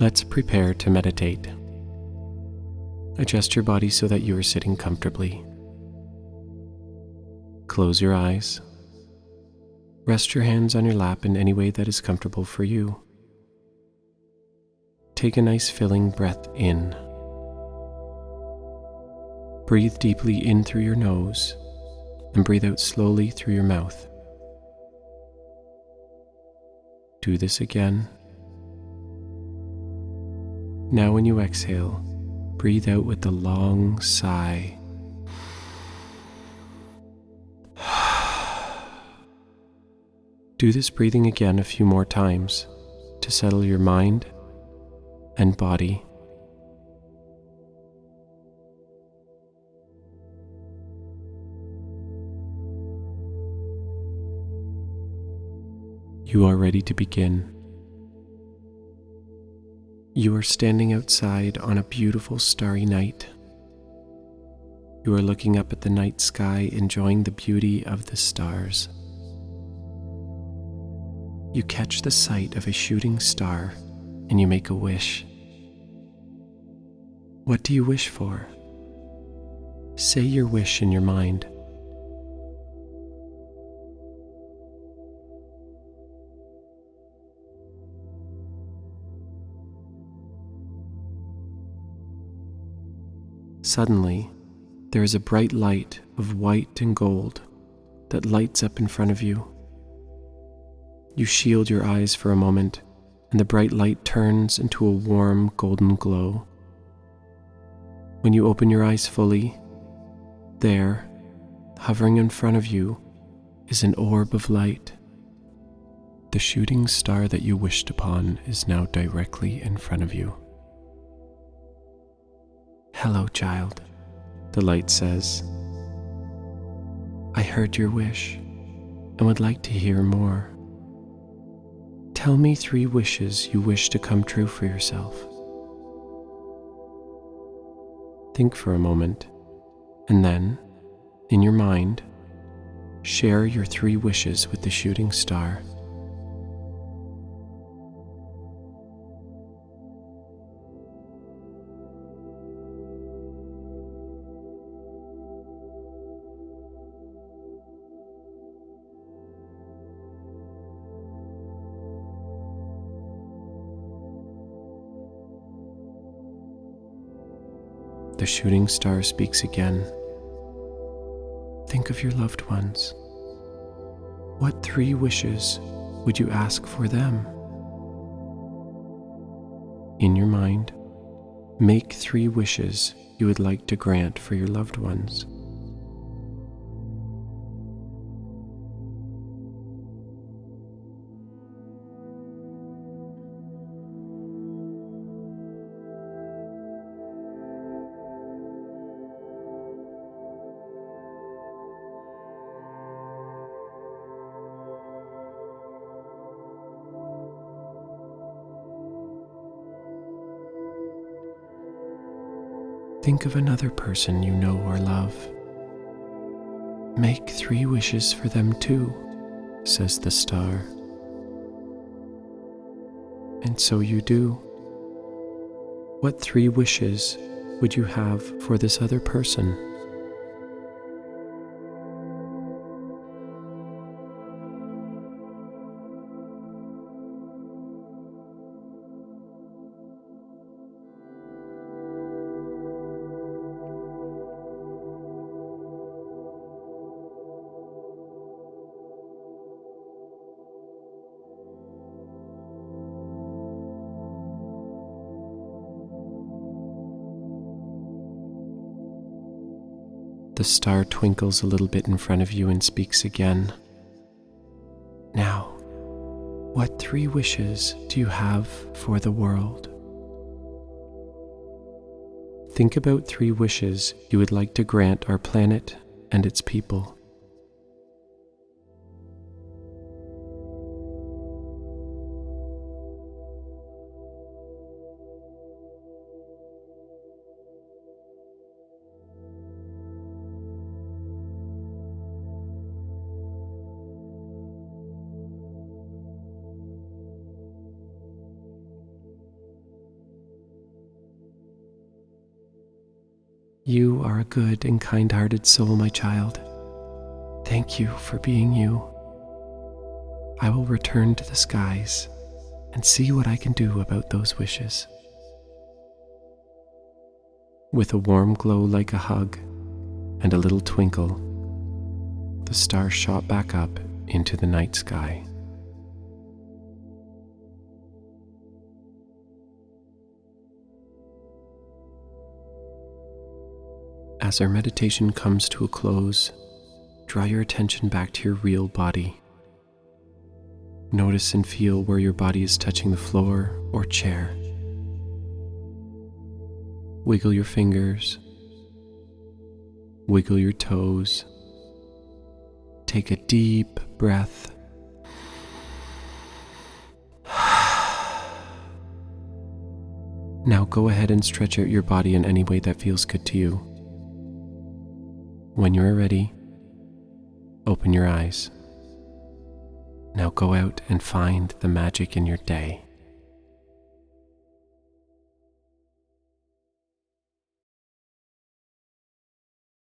Let's prepare to meditate. Adjust your body so that you are sitting comfortably. Close your eyes. Rest your hands on your lap in any way that is comfortable for you. Take a nice filling breath in. Breathe deeply in through your nose and breathe out slowly through your mouth. Do this again. Now when you exhale, breathe out with a long sigh. Do this breathing again a few more times to settle your mind and body. You are ready to begin. You are standing outside on a beautiful starry night. You are looking up at the night sky, enjoying the beauty of the stars. You catch the sight of a shooting star and you make a wish. What do you wish for? Say your wish in your mind. Suddenly, there is a bright light of white and gold that lights up in front of you. You shield your eyes for a moment, and the bright light turns into a warm golden glow. When you open your eyes fully, there, hovering in front of you, is an orb of light. The shooting star that you wished upon is now directly in front of you. "Hello, child," the light says. "I heard your wish and would like to hear more. Tell me 3 wishes you wish to come true for yourself." Think for a moment, and then, in your mind, share your 3 wishes with the shooting star. The shooting star speaks again. Think of your loved ones. What 3 wishes would you ask for them? In your mind, make 3 wishes you would like to grant for your loved ones. Think of another person you know or love. Make 3 wishes for them too, says the star. And so you do. What 3 wishes would you have for this other person? The star twinkles a little bit in front of you and speaks again. Now, what 3 wishes do you have for the world? Think about 3 wishes you would like to grant our planet and its people. You are a good and kind-hearted soul, my child. Thank you for being you. I will return to the skies and see what I can do about those wishes. With a warm glow like a hug and a little twinkle, the star shot back up into the night sky. As our meditation comes to a close, draw your attention back to your real body. Notice and feel where your body is touching the floor or chair. Wiggle your fingers. Wiggle your toes. Take a deep breath. Now go ahead and stretch out your body in any way that feels good to you. When you are ready, open your eyes. Now go out and find the magic in your day.